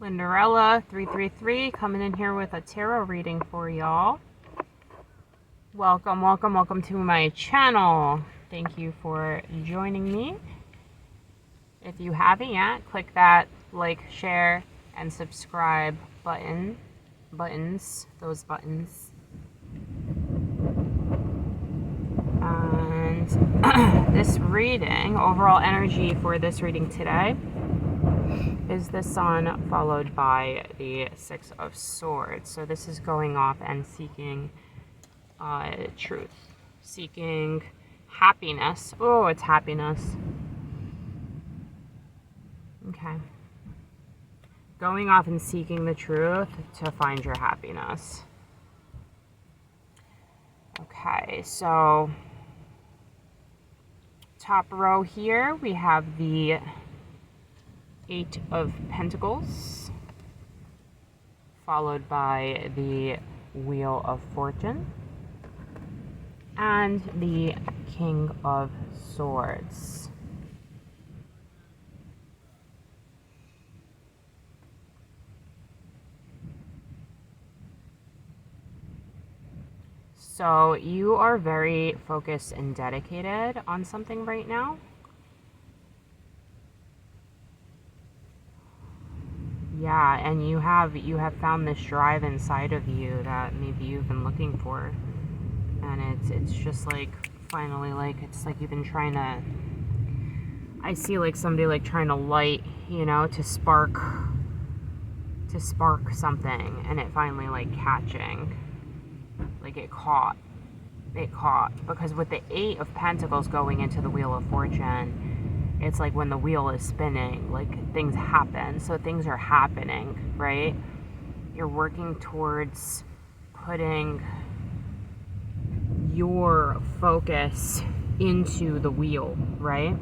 Lindarella 333 coming in here with a tarot reading for y'all. Welcome to my channel. Thank you for joining me. If you haven't yet, click that like, share, and subscribe those buttons. And this reading, overall energy for this reading today is the Sun followed by the Six of Swords. So this is going off and seeking truth, seeking happiness. Oh, it's happiness. Okay. Going off and seeking the truth to find your happiness. Okay, so top row here we have the Eight of Pentacles, followed by the Wheel of Fortune, and the King of Swords. So you are very focused and dedicated on something right now. Yeah, and you have found this drive inside of you that maybe you've been looking for, and it's just like finally, like it's like you've been trying to. I see like somebody like trying to light, to spark something, and it finally like catching, like it caught, because with the Eight of Pentacles going into the Wheel of Fortune. It's like when the wheel is spinning, like things happen. So things are happening, right? You're working towards putting your focus into the wheel, right?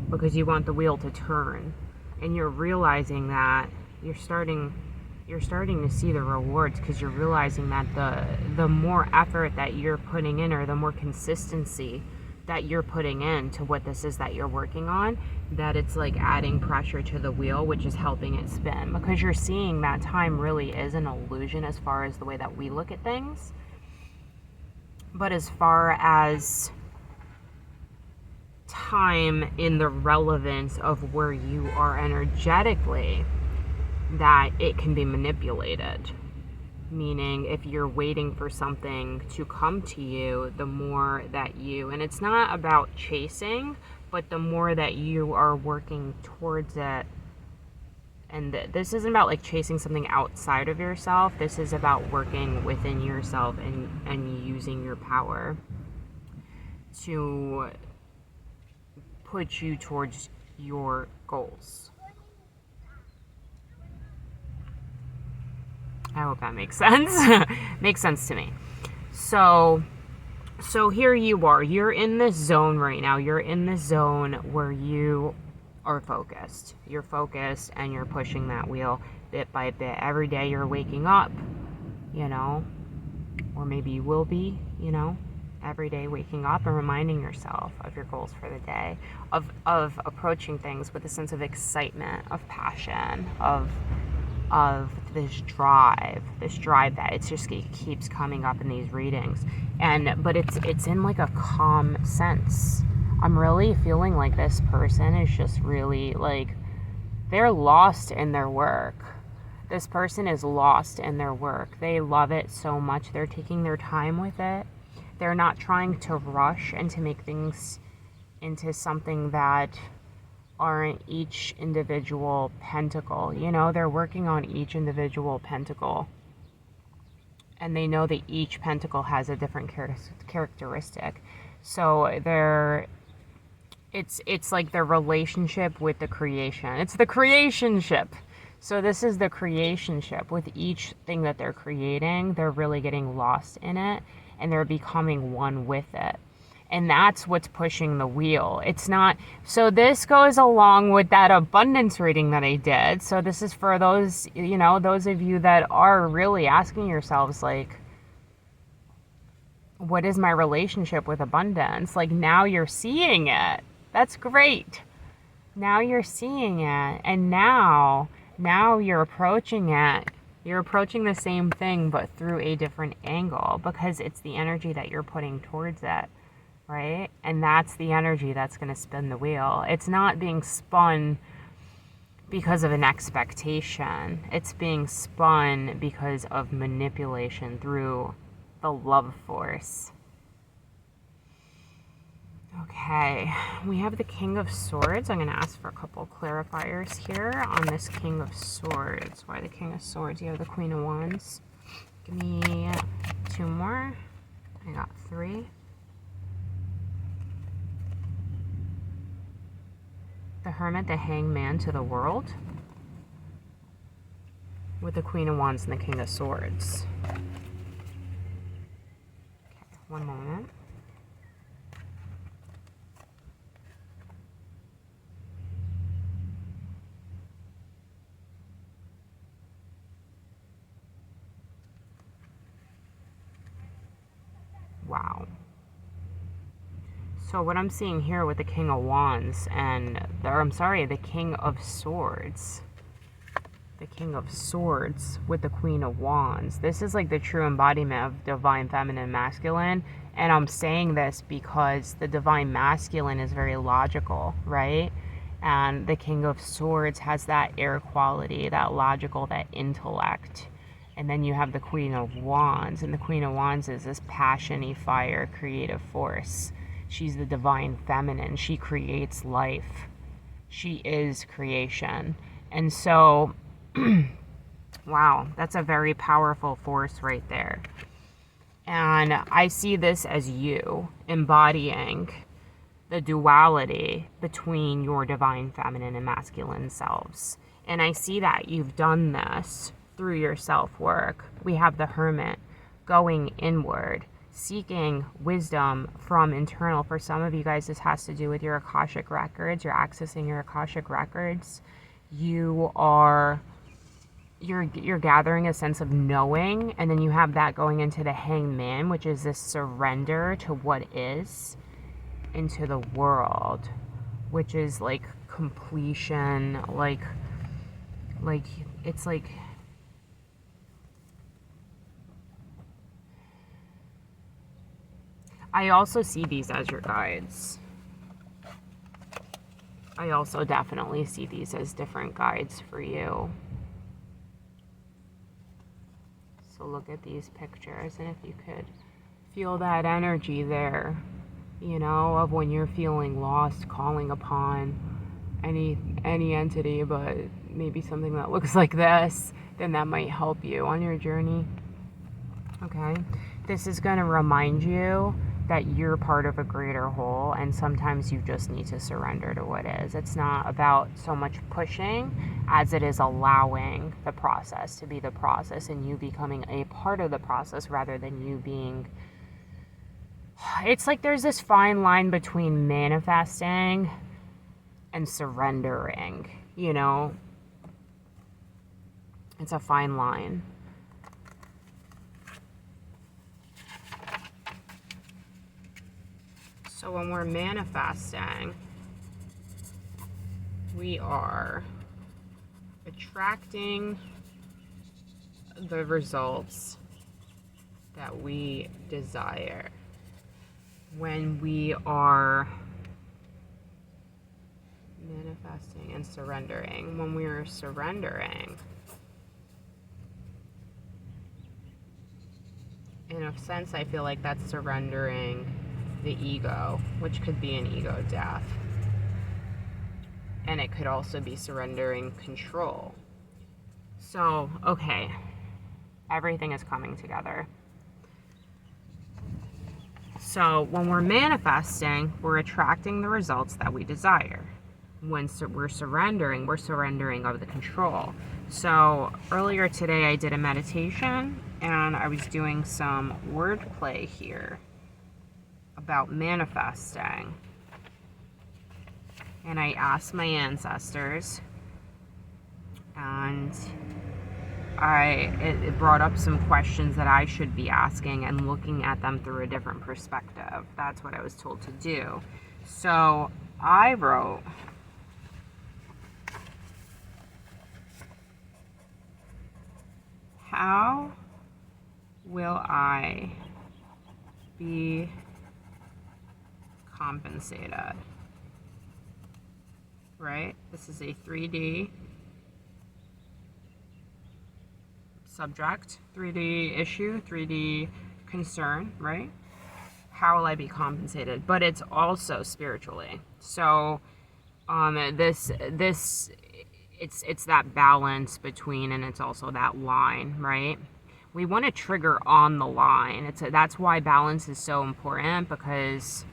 Because you want the wheel to turn. And you're realizing that you're starting to see the rewards, because you're realizing that the more effort that you're putting in, or the more consistency that you're putting in to what this is that you're working on, that it's like adding pressure to the wheel, which is helping it spin, because you're seeing that time really is an illusion as far as the way that we look at things. But as far as time in the relevance of where you are energetically, that it can be manipulated. Meaning if you're waiting for something to come to you, the more that and it's not about chasing, but the more that you are working towards it. And this isn't about like chasing something outside of yourself. This is about working within yourself and using your power to put you towards your goals. I hope that makes sense. Makes sense to me. So here you are. You're in this zone right now. You're in this zone where you are focused. You're focused and you're pushing that wheel bit by bit. Every day you're waking up, or maybe you will be, every day waking up and reminding yourself of your goals for the day, of approaching things with a sense of excitement, of passion, of this drive that it keeps coming up in these readings, but it's in like a calm sense. I'm really feeling like this person is just really like they're lost in their work. This person is lost in their work. They love it so much. They're taking their time with it. They're not trying to rush and to make things into something that aren't each individual pentacle. They're working on each individual pentacle, and they know that each pentacle has a different characteristic. So it's like their relationship with the creation. It's the creationship. So this is the creationship. With each thing that they're creating, they're really getting lost in it, and they're becoming one with it. And that's what's pushing the wheel. It's not. So this goes along with that abundance reading that I did. So this is for those, those of you that are really asking yourselves, like, what is my relationship with abundance? Like, now you're seeing it. That's great. Now you're seeing it. And now Now you're approaching it. You're approaching the same thing, but through a different angle, because it's the energy that you're putting towards it, right? And that's the energy that's going to spin the wheel. It's not being spun because of an expectation. It's being spun because of manipulation through the love force. Okay, we have the King of Swords. I'm going to ask for a couple clarifiers here on this King of Swords. Why the King of Swords? You have the Queen of Wands. Give me 2 more. I got 3. The Hermit, the Hangman to the World. With the Queen of Wands and the King of Swords. Okay, 1 moment. Wow. So what I'm seeing here with the King of Wands and, the King of Swords. The King of Swords with the Queen of Wands. This is like the true embodiment of divine feminine and masculine. And I'm saying this because the divine masculine is very logical, right? And the King of Swords has that air quality, that logical, that intellect. And then you have the Queen of Wands. And the Queen of Wands is this passion-y fire, creative force. She's the divine feminine. She creates life. She is creation. And so, wow, that's a very powerful force right there. And I see this as you embodying the duality between your divine feminine and masculine selves. And I see that you've done this through your self-work. We have the Hermit going inward, seeking wisdom from internal. For some of you guys, this has to do with your Akashic records. You're accessing your Akashic records. You're gathering a sense of knowing, and then you have that going into the Hangman, which is this surrender to what is, into the world, which is like completion, like it's like I also see these as your guides. I also definitely see these as different guides for you. So look at these pictures, and if you could feel that energy there, you know, of when you're feeling lost, calling upon any entity, but maybe something that looks like this, then that might help you on your journey. Okay, this is going to remind you that you're part of a greater whole, and sometimes you just need to surrender to what is. It's not about so much pushing as it is allowing the process to be the process and you becoming a part of the process rather than you being... It's like there's this fine line between manifesting and surrendering, you know? It's a fine line. So when we're manifesting, we are attracting the results that we desire. When we are manifesting and surrendering, when we are surrendering, in a sense, I feel like that's surrendering the ego, which could be an ego death. And it could also be surrendering control. So, okay, everything is coming together. So when we're manifesting, we're attracting the results that we desire. When we're surrendering of the control. So earlier today I did a meditation and I was doing some wordplay here about manifesting. And I asked my ancestors, and it brought up some questions that I should be asking and looking at them through a different perspective. That's what I was told to do. So I wrote, how will I be compensated? Right? This is a 3D subject, 3D issue, 3D concern, right? How will I be compensated? But it's also spiritually. So it's that balance between, and it's also that line, right? We want to trigger on the line. That's why balance is so important, because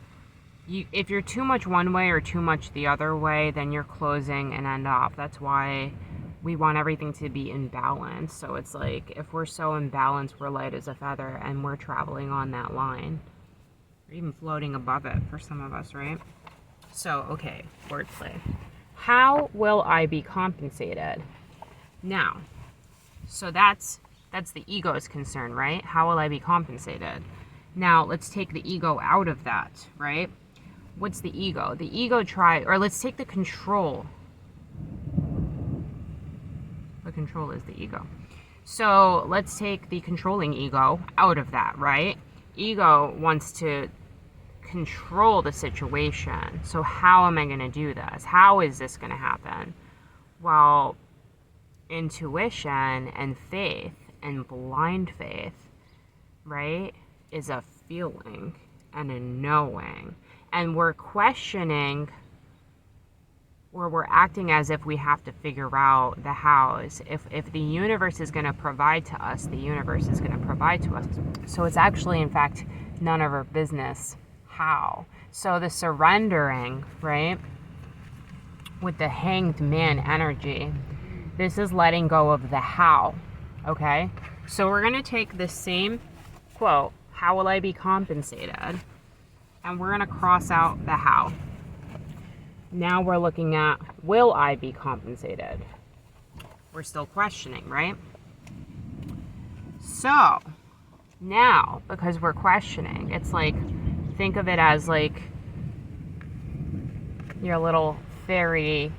if you're too much one way or too much the other way, then you're closing an end off. That's why we want everything to be in balance. So it's like, if we're so imbalanced, we're light as a feather, and we're traveling on that line, or even floating above it for some of us, right? So, okay, wordplay. How will I be compensated? Now, so that's the ego's concern, right? How will I be compensated? Now, let's take the ego out of that, right? What's the ego? The ego or let's take the control. The control is the ego. So let's take the controlling ego out of that, right? Ego wants to control the situation. So how am I going to do this? How is this going to happen? Well, intuition and faith and blind faith, right, is a feeling and a knowing. And we're questioning, or we're acting as if we have to figure out the hows. If the universe is going to provide to us, the universe is going to provide to us. So it's actually, in fact, none of our business how. So the surrendering, right, with the hanged man energy, this is letting go of the how, okay? So we're going to take the same quote, how will I be compensated? And we're going to cross out the how. Now we're looking at, will I be compensated? We're still questioning, right? So now, because we're questioning, it's like, think of it as like your little fairy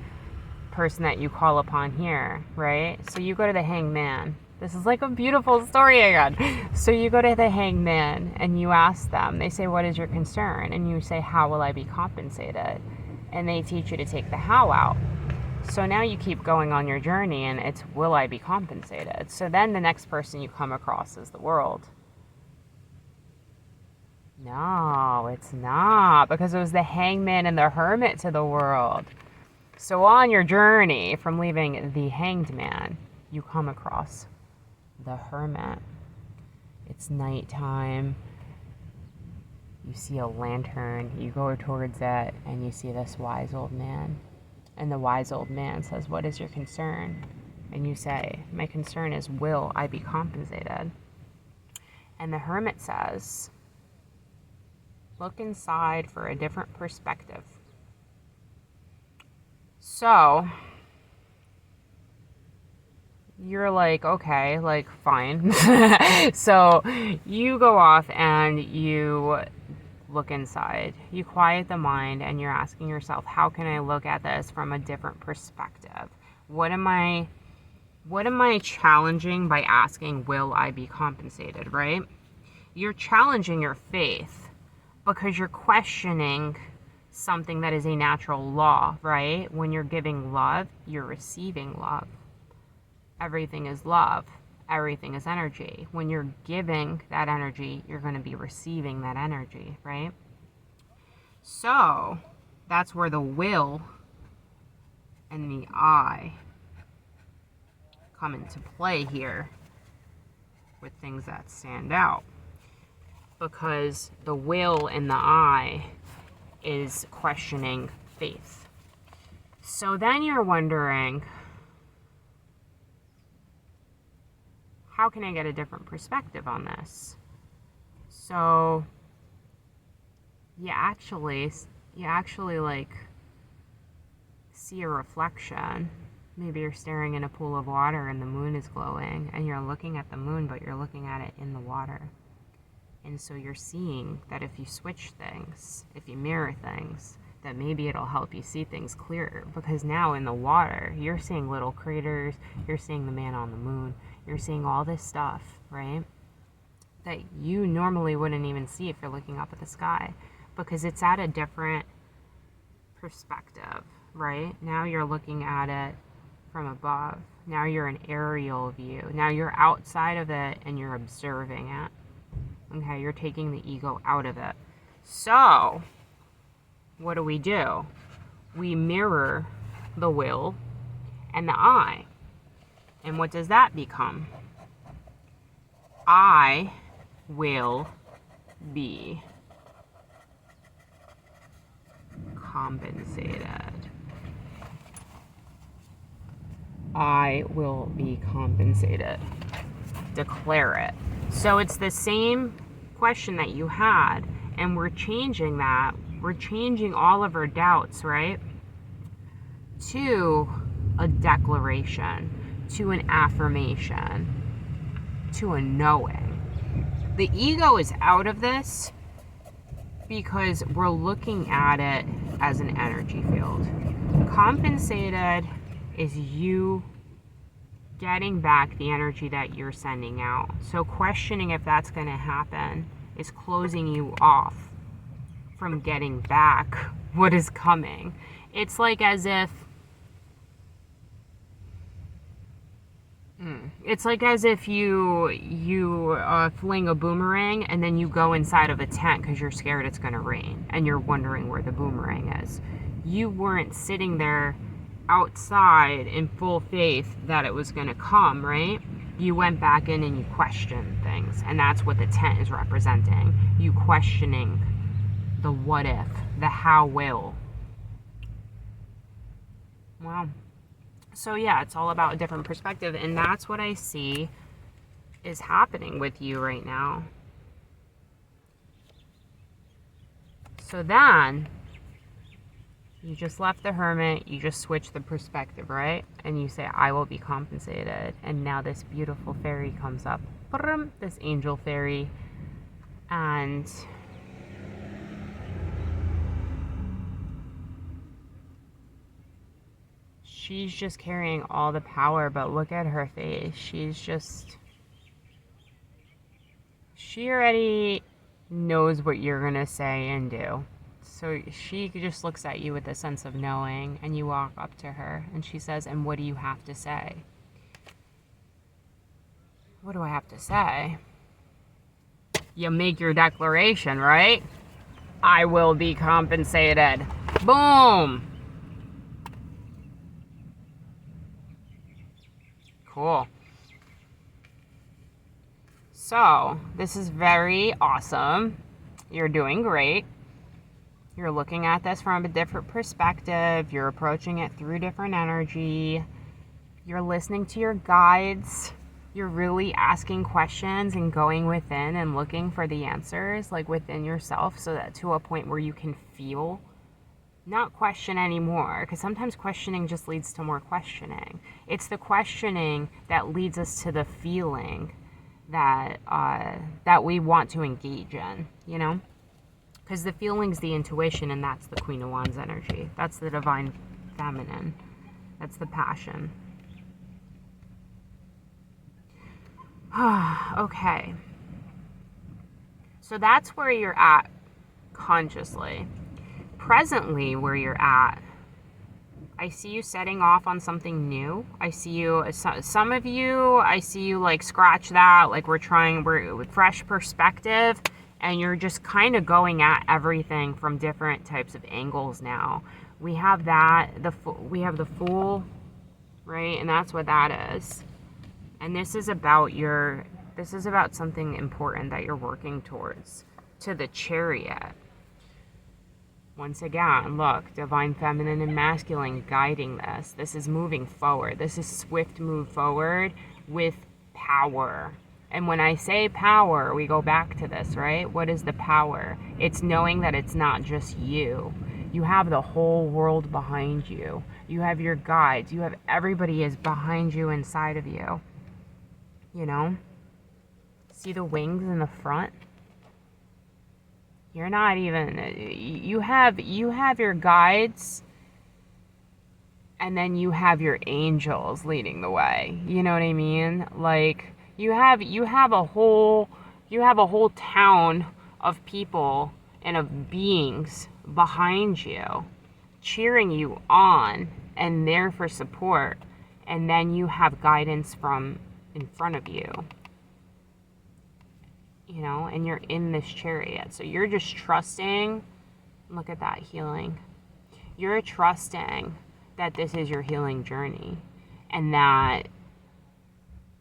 person that you call upon here, right? So you go to the hangman. This is like a beautiful story I got. So you go to the hangman and you ask them, they say, what is your concern? And you say, how will I be compensated? And they teach you to take the how out. So now you keep going on your journey, and it's, will I be compensated? So then the next person you come across is the world. No, it's not, because it was the hangman and the hermit to the world. So on your journey from leaving the hanged man, you come across the hermit. It's nighttime. You see a lantern. You go towards it, and you see this wise old man. And the wise old man says, what is your concern? And you say, my concern is, will I be compensated? And the hermit says, look inside for a different perspective. So you're like, okay, like, fine. So you go off and you look inside. You quiet the mind, and you're asking yourself, how can I look at this from a different perspective? What am I challenging by asking, will I be compensated, right? You're challenging your faith because you're questioning something that is a natural law, right? When you're giving love, you're receiving love. Everything is love. Everything is energy. When you're giving that energy, you're going to be receiving that energy, right? So that's where the will and the I come into play here with things that stand out. Because the will and the I is questioning faith. So then you're wondering, how can I get a different perspective on this? So you actually like see a reflection. Maybe you're staring in a pool of water and the moon is glowing, and you're looking at the moon, but you're looking at it in the water. And so you're seeing that if you switch things, if you mirror things, that maybe it'll help you see things clearer. Because now in the water, you're seeing little craters, you're seeing the man on the moon, You're seeing all this stuff, right? That you normally wouldn't even see if you're looking up at the sky, because it's at a different perspective, right? Now you're looking at it from above. Now you're an aerial view. Now you're outside of it and you're observing it. Okay, you're taking the ego out of it. So, what do? We mirror the will and the I. And what does that become? I will be compensated. I will be compensated. Declare it. So it's the same question that you had, and we're changing that. We're changing all of our doubts, right? To a declaration, to an affirmation, to a knowing. The ego is out of this because we're looking at it as an energy field. Compensated is you getting back the energy that you're sending out. So questioning if that's going to happen is closing you off from getting back what is coming. It's like as if you fling a boomerang and then you go inside of a tent because you're scared it's going to rain and you're wondering where the boomerang is. You weren't sitting there outside in full faith that it was going to come, right? You went back in and you questioned things, and that's what the tent is representing. You questioning the what if, the how will. Wow. So yeah, it's all about a different perspective, and that's what I see is happening with you right now. So then, you just left the hermit, you just switched the perspective, right? And you say, I will be compensated. And now this beautiful fairy comes up, this angel fairy, and she's just carrying all the power, but look at her face. She already knows what you're gonna say and do. So she just looks at you with a sense of knowing, and you walk up to her and she says, and what do you have to say? What do I have to say? You make your declaration, right? I will be compensated. Boom. Cool. So, this is very awesome. You're doing great. You're looking at this from a different perspective. You're approaching it through different energy. You're listening to your guides. You're really asking questions and going within and looking for the answers, like within yourself, so that to a point where you can feel, not question anymore, because sometimes questioning just leads to more questioning. It's the questioning that leads us to the feeling that we want to engage in, you know? Because the feeling's the intuition, and that's the Queen of Wands energy. That's the divine feminine. That's the passion. Okay. So that's where you're at consciously. Presently, where you're at, I see you setting off on something new. I see you, some of you, I see you like scratch that, like we're with fresh perspective, and you're just kind of going at everything from different types of angles now. We have that, we have the Fool, right? And that's what that is. And this is about something important that you're working towards, to the Chariot. Once again, look, divine feminine and masculine guiding this. This is moving forward. This is swift move forward with power. And when I say power, we go back to this, right? What is the power? It's knowing that it's not just you. You have the whole world behind you. You have your guides. You have everybody is behind you, inside of you. You know? See the wings in the front? You're not even, you have your guides and then you have your angels leading the way. You know what I mean? Like you have a whole town of people and of beings behind you, cheering you on and there for support. And then you have guidance from in front of you, and you're in this chariot. So you're just trusting. Look at that healing. You're trusting that this is your healing journey and that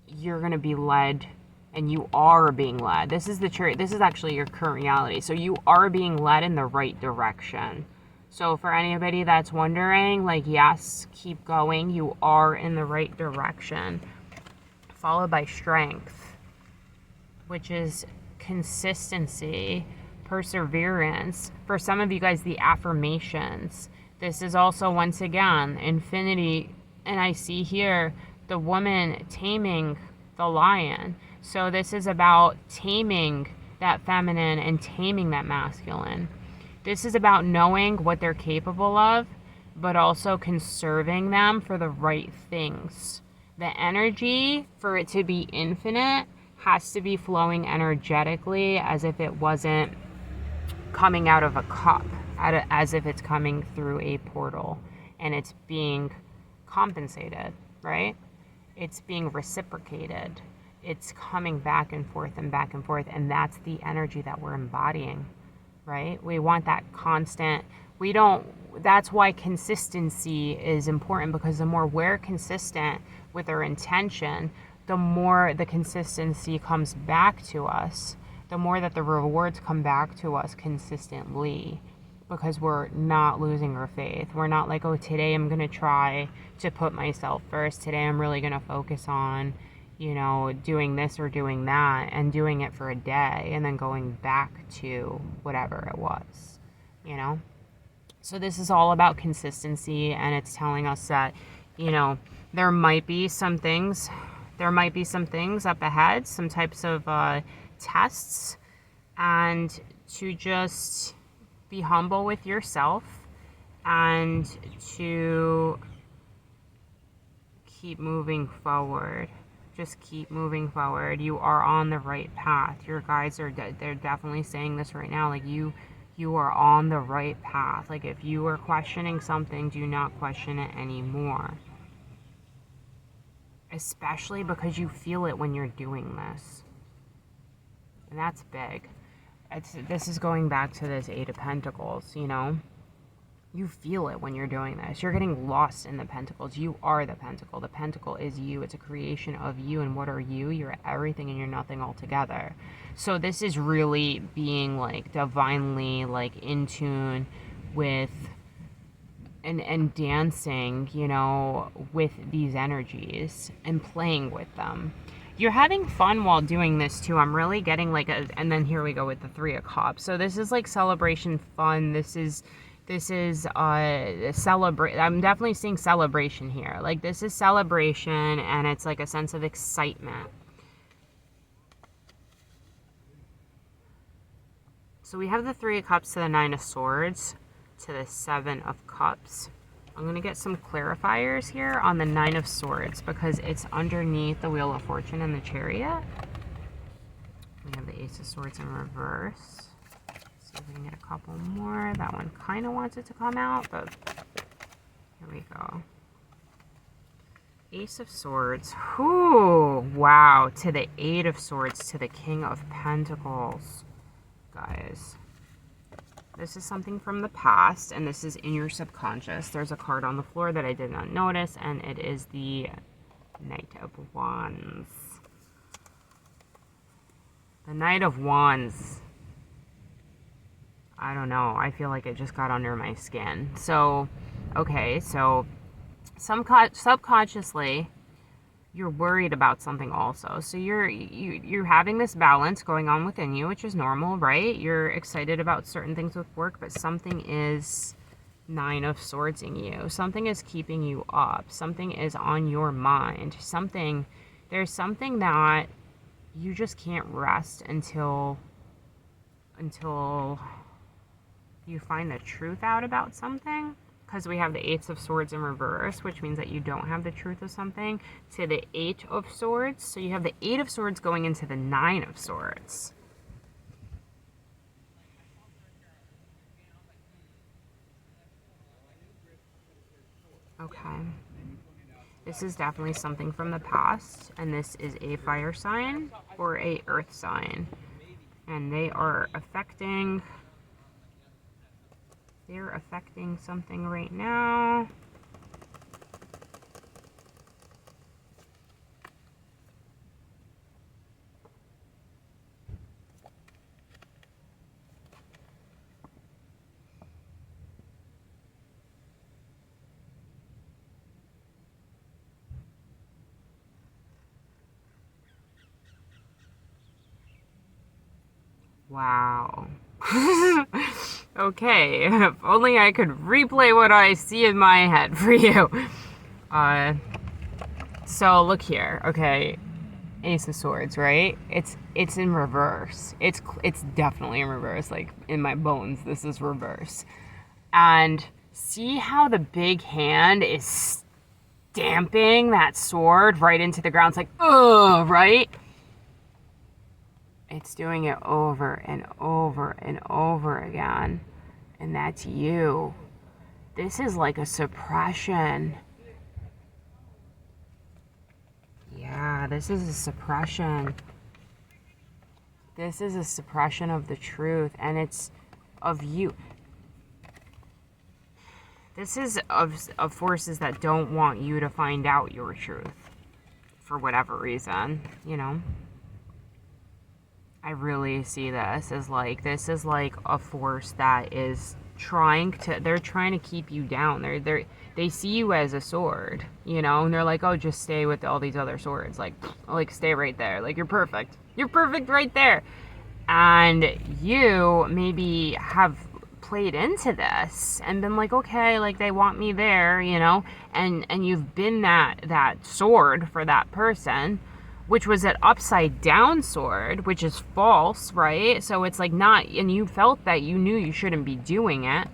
you're going to be led, and you are being led. This is the chariot. This is actually your current reality. So you are being led in the right direction. So for anybody that's wondering, like, yes, keep going. You are in the right direction. Followed by strength, which is consistency, perseverance. For some of you guys, the affirmations. This is also, once again, infinity. And I see here the woman taming the lion. So this is about taming that feminine and taming that masculine. This is about knowing what they're capable of, but also conserving them for the right things. The energy, for it to be infinite, has to be flowing energetically as if it wasn't coming out of a cup, as if it's coming through a portal, and it's being compensated, right? It's being reciprocated. It's coming back and forth and back and forth, and that's the energy that we're embodying, right? We want that constant. That's why consistency is important, because the more we're consistent with our intention, the more the consistency comes back to us, the more that the rewards come back to us consistently, because we're not losing our faith. We're not like, oh, today I'm going to try to put myself first. Today I'm really going to focus on, doing this or doing that, and doing it for a day and then going back to whatever it was, So this is all about consistency, and it's telling us that, there might be some things up ahead, some types of tests, and to just be humble with yourself and to keep moving forward. Just keep moving forward. You are on the right path. Your guides they're definitely saying this right now. Like you are on the right path. Like if you are questioning something, do not question it anymore. Especially because you feel it when you're doing this. And that's big. This is going back to this Eight of Pentacles, You feel it when you're doing this. You're getting lost in the pentacles. You are the pentacle. The pentacle is you. It's a creation of you. And what are you? You're everything and you're nothing altogether. So this is really being like divinely like in tune with and dancing, with these energies and playing with them. You're having fun while doing this too. I'm really getting like and then here we go with the Three of Cups. So this is like celebration fun. This is celebrate. I'm definitely seeing celebration here. Like this is celebration, and it's like a sense of excitement. So we have the Three of Cups to the Nine of Swords to the Seven of Cups. I'm going to get some clarifiers here on the Nine of Swords because it's underneath the Wheel of Fortune and the Chariot. We have the Ace of Swords in reverse. See if we can get a couple more. That one kind of wants it to come out, but here we go. Ace of Swords. Whoo! Wow. To the Eight of Swords, to the King of Pentacles. Guys. This is something from the past, and this is in your subconscious. There's a card on the floor that I did not notice, and it is the Knight of Wands. The Knight of Wands. I don't know. I feel like it just got under my skin. So, okay, so subconsciously, you're worried about something also. So you're having this balance going on within you, which is normal, right? You're excited about certain things with work, but something is Nine of Swords in you. Something is keeping you up. Something is on your mind. There's something that you just can't rest until you find the truth out about something. because we have the Eight of Swords in reverse, which means that you don't have the truth of something, to the Eight of Swords. So you have the Eight of Swords going into the Nine of Swords. Okay. This is definitely something from the past, and this is a fire sign or a earth sign. And they're affecting something right now. Wow. Okay, if only I could replay what I see in my head for you. So look here, okay. Ace of Swords, right? It's in reverse. It's definitely in reverse. Like in my bones, this is reverse. And see how the big hand is stamping that sword right into the ground. It's like, ugh, right? It's doing it over and over and over again. And that's you. This is like a suppression. Yeah, this is a suppression. This is a suppression of the truth, and it's of you. This is of forces that don't want you to find out your truth for whatever reason, you know? I really see this as like a force that is they're trying to keep you down. They see you as a sword, you know, and they're like, oh, just stay with all these other swords. Like stay right there. Like, you're perfect. You're perfect right there. And you maybe have played into this and been like, okay, like they want me there, you know, and you've been that sword for that person, which was an upside down sword, which is false, right? So it's like not, and you felt that you knew you shouldn't be doing it.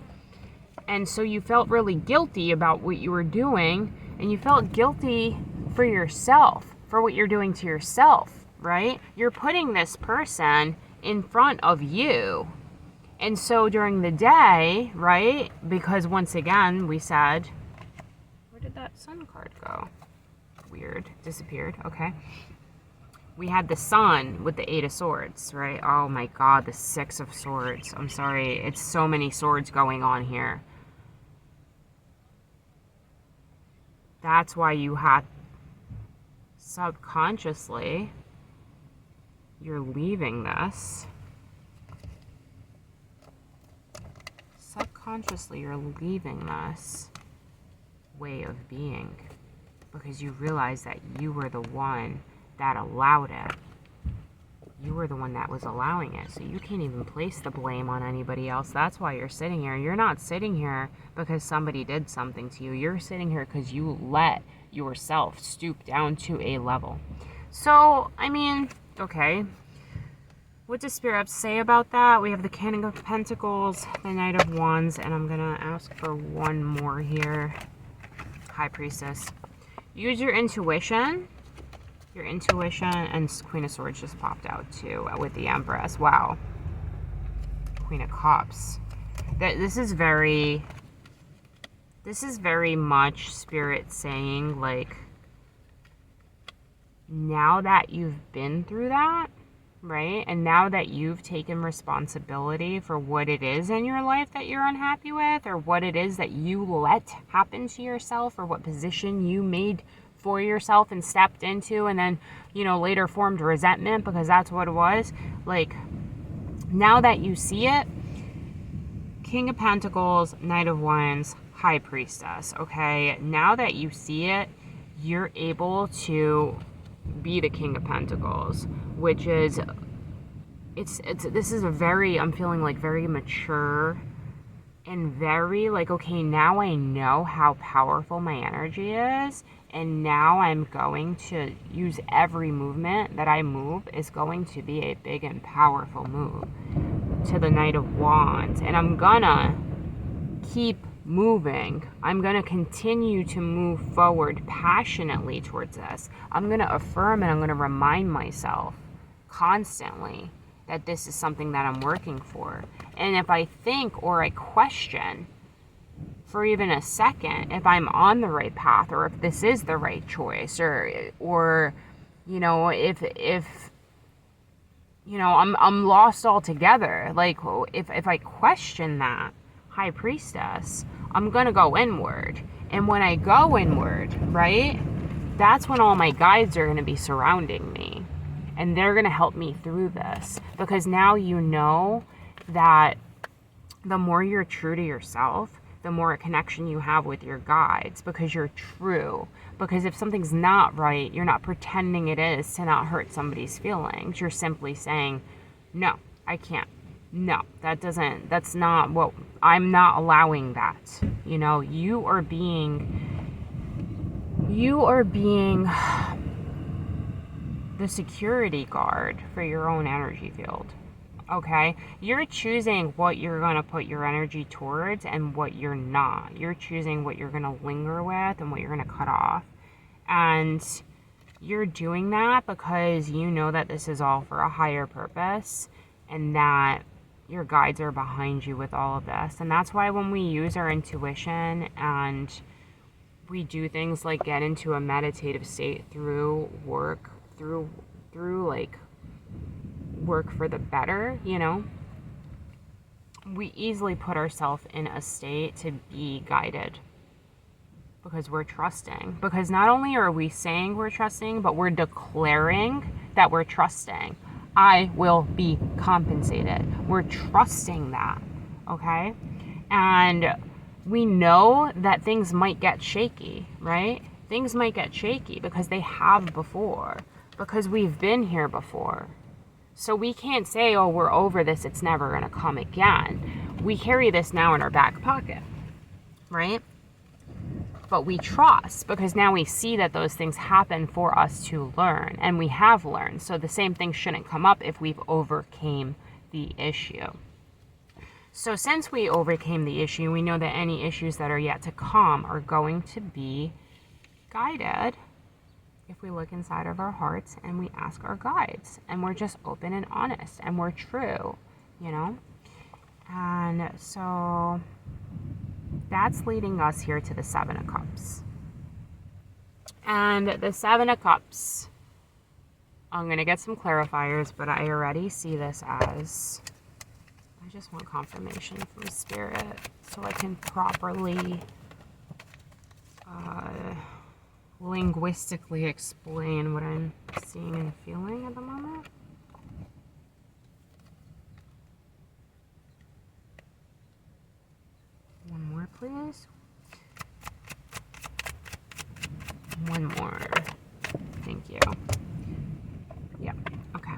And so you felt really guilty about what you were doing, and you felt guilty for yourself, for what you're doing to yourself, right? You're putting this person in front of you. And so during the day, right? Because once again, we said, where did that sun card go? Weird, disappeared, okay. We had the sun with the Eight of Swords, right? Oh my God, the Six of Swords. I'm sorry, it's so many swords going on here. That's why you had, subconsciously, you're leaving this. Subconsciously, you're leaving this way of being because you realize that you were the one that allowed it. You were the one that was allowing it. So you can't even place the blame on anybody else. That's why you're sitting here. You're not sitting here because somebody did something to you. You're sitting here because you let yourself stoop down to a level. So, I mean, okay. What does Spirit have to say about that? We have the King of Pentacles, the Knight of Wands, and I'm going to ask for one more here. High Priestess. Use your intuition. Your intuition, and Queen of Swords just popped out too with the Empress. Wow. Queen of Cups. This is very much Spirit saying, like, now that you've been through that, right? And now that you've taken responsibility for what it is in your life that you're unhappy with, or what it is that you let happen to yourself, or what position you made for yourself and stepped into, and then, you know, later formed resentment because that's what it was. Like, now that you see it, King of Pentacles, Knight of Wands, High Priestess, okay? Now that you see it, you're able to be the King of Pentacles, which is, this is a very, I'm feeling like very mature and very like, okay, now I know how powerful my energy is, and now I'm going to use every movement that I move is going to be a big and powerful move to the Knight of Wands. And I'm gonna keep moving. I'm going to continue to move forward passionately towards this. I'm going to affirm and I'm going to remind myself constantly that this is something that I'm working for. And if I think or I question for even a second if I'm on the right path or if this is the right choice, or you know, if you know, I'm lost altogether. Like, if I question that, High Priestess, I'm gonna go inward. And when I go inward, right, that's when all my guides are gonna be surrounding me. And they're gonna help me through this. Because now you know that the more you're true to yourself, the more a connection you have with your guides, because you're true. Because if something's not right, you're not pretending it is to not hurt somebody's feelings. You're simply saying, no, I can't. No, that's not what, I'm not allowing that. You know, you are being the security guard for your own energy field. Okay, you're choosing what you're going to put your energy towards and what you're not. You're choosing what you're going to linger with and what you're going to cut off. And you're doing that because you know that this is all for a higher purpose and that your guides are behind you with all of this. And that's why when we use our intuition and we do things like get into a meditative state through work, through like work for the better, you know, we easily put ourselves in a state to be guided because we're trusting. Because not only are we saying we're trusting, but we're declaring that we're trusting. I will be compensated. We're trusting that, okay? And we know that things might get shaky, right? Things might get shaky because they have before, because we've been here before. So we can't say, oh, we're over this, it's never going to come again. We carry this now in our back pocket, right? But we trust because now we see that those things happen for us to learn, and we have learned. So the same thing shouldn't come up if we've overcame the issue. So since we overcame the issue, we know that any issues that are yet to come are going to be guided if we look inside of our hearts and we ask our guides and we're just open and honest and we're true, you know? And so that's leading us here to the Seven of Cups. And the Seven of Cups, I'm going to get some clarifiers, but I already see this as, I just want confirmation from Spirit so I can properly linguistically explain what I'm seeing and feeling at the moment. One more, please. One more. Thank you. Yeah, okay.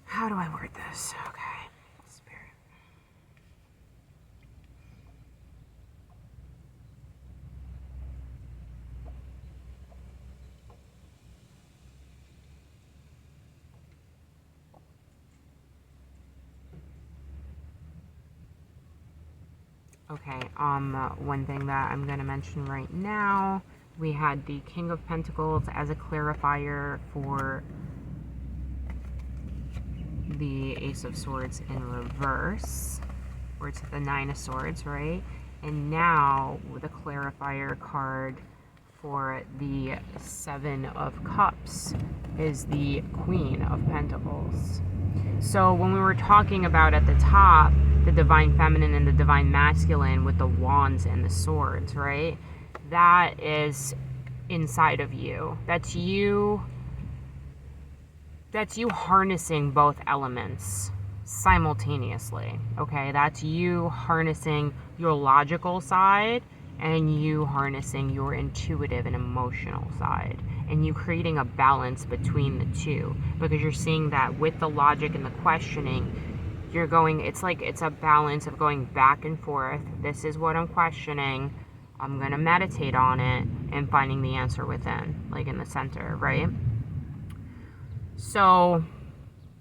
How do I word this? Okay. Spirit. Okay, one thing that I'm going to mention right now, we had the King of Pentacles as a clarifier for the Ace of Swords in reverse, where it's the Nine of Swords, right? And now the clarifier card for the Seven of Cups is the Queen of Pentacles. So when we were talking about at the top, the Divine Feminine and the Divine Masculine with the wands and the swords, right? That is inside of you. That's you harnessing both elements simultaneously, okay? That's you harnessing your logical side and you harnessing your intuitive and emotional side, and you creating a balance between the two, because you're seeing that with the logic and the questioning, you're going, it's like it's a balance of going back and forth. This is what I'm questioning. I'm going to meditate on it and finding the answer within, like in the center, right? So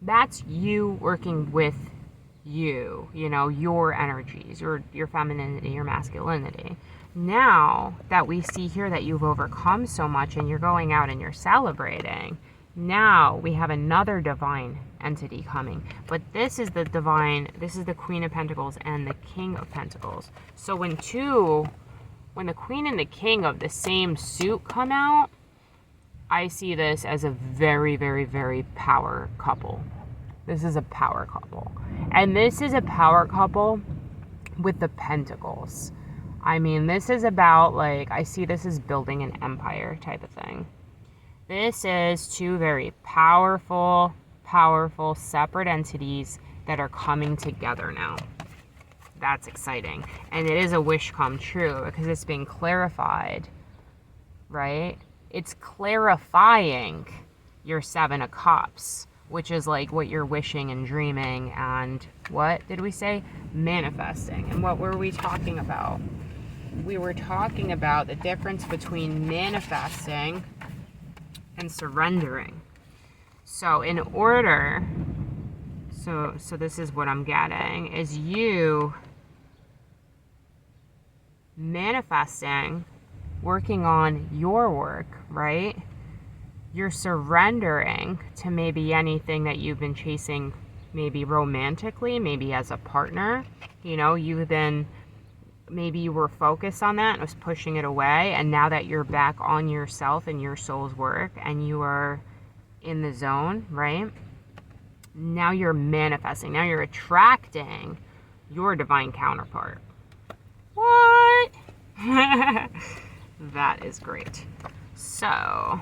that's you working with you know, your energies, your femininity, your masculinity. Now that we see here that you've overcome so much and you're going out and you're celebrating, now we have another divine entity coming. But this is the divine, this is the Queen of Pentacles and the King of Pentacles. So when the Queen and the King of the same suit come out, I see this as a very, very, very power couple. This is a power couple. And this is a power couple with the Pentacles. I mean, this is about, like, I see this as building an empire type of thing. This is two very powerful, powerful, separate entities that are coming together now. That's exciting. And it is a wish come true because it's being clarified, right? It's clarifying your Seven of Cups, which is like what you're wishing and dreaming and what did we say? Manifesting. And what were we talking about? We were talking about the difference between manifesting and surrendering. So in order, so this is what I'm getting, is you manifesting, working on your work, right? You're surrendering to maybe anything that you've been chasing, maybe romantically, maybe as a partner. You know, you then, maybe you were focused on that and was pushing it away. And now that you're back on yourself and your soul's work and you are in the zone, right? Now you're manifesting. Now you're attracting your divine counterpart. What? That is great. So,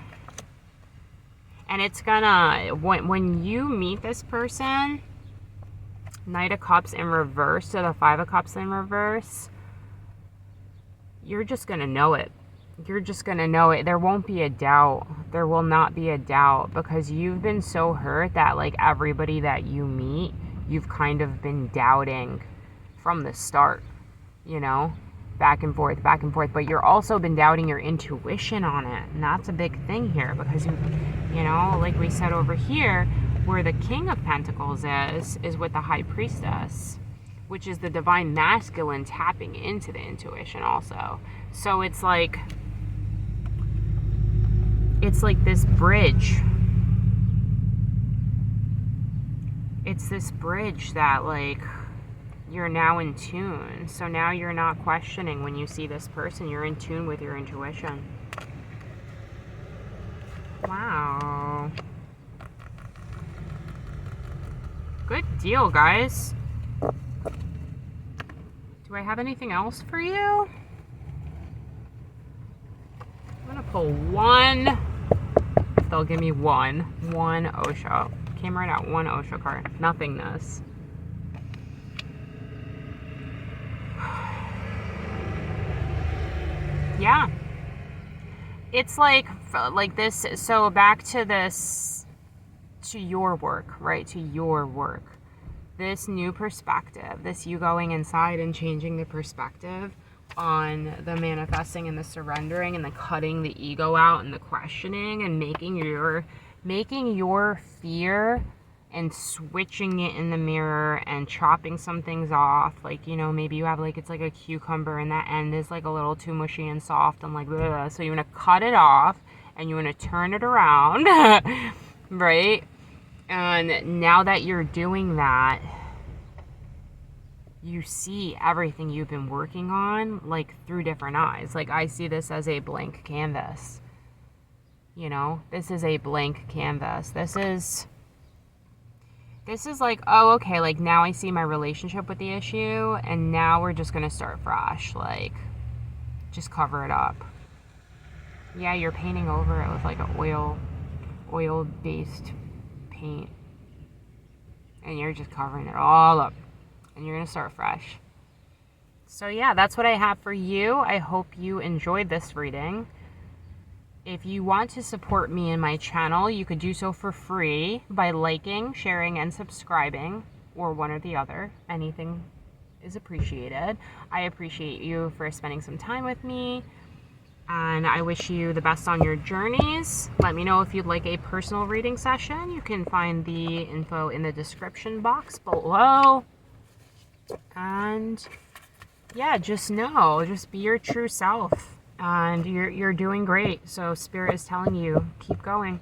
and it's gonna, when you meet this person, Knight of Cups in reverse to the Five of Cups in reverse, you're just gonna know it. You're just gonna know it. There won't be a doubt. There will not be a doubt because you've been so hurt that, like, everybody that you meet, you've kind of been doubting from the start, you know? Back and forth, but you're also been doubting your intuition on it. And that's a big thing here because, you know, like we said over here, where the King of Pentacles is with the High Priestess, which is the divine masculine tapping into the intuition also. So it's like this bridge. It's this bridge that, like, you're now in tune. So now you're not questioning when you see this person. You're in tune with your intuition. Wow. Good deal, guys. Do I have anything else for you? I'm gonna pull one. They'll give me one Osho. Came right out, one Osho card. Nothingness. Yeah, it's like this. So back to this, to your work, right? To your work, this new perspective, this you going inside and changing the perspective on the manifesting and the surrendering and the cutting the ego out and the questioning and making your fear and switching it in the mirror and chopping some things off. Like, you know, maybe you have, like, it's like a cucumber and that end is like a little too mushy and soft and like, bleh. So you want to cut it off and you want to turn it around, right? And now that you're doing that, you see everything you've been working on, like, through different eyes. Like, I see this as a blank canvas. You know, this is a blank canvas. This is like, oh, okay, like, now I see my relationship with the issue, and now we're just gonna start fresh. Like, just cover it up. Yeah, you're painting over it with, like, an oil-based paint. And you're just covering it all up. And you're gonna start fresh. So yeah, that's what I have for you. I hope you enjoyed this reading. If you want to support me and my channel, you could do so for free by liking, sharing, and subscribing, or one or the other. Anything is appreciated. I appreciate you for spending some time with me, and I wish you the best on your journeys. Let me know if you'd like a personal reading session. You can find the info in the description box below. And yeah, just know, just be your true self, and you're doing great. So spirit is telling you, keep going.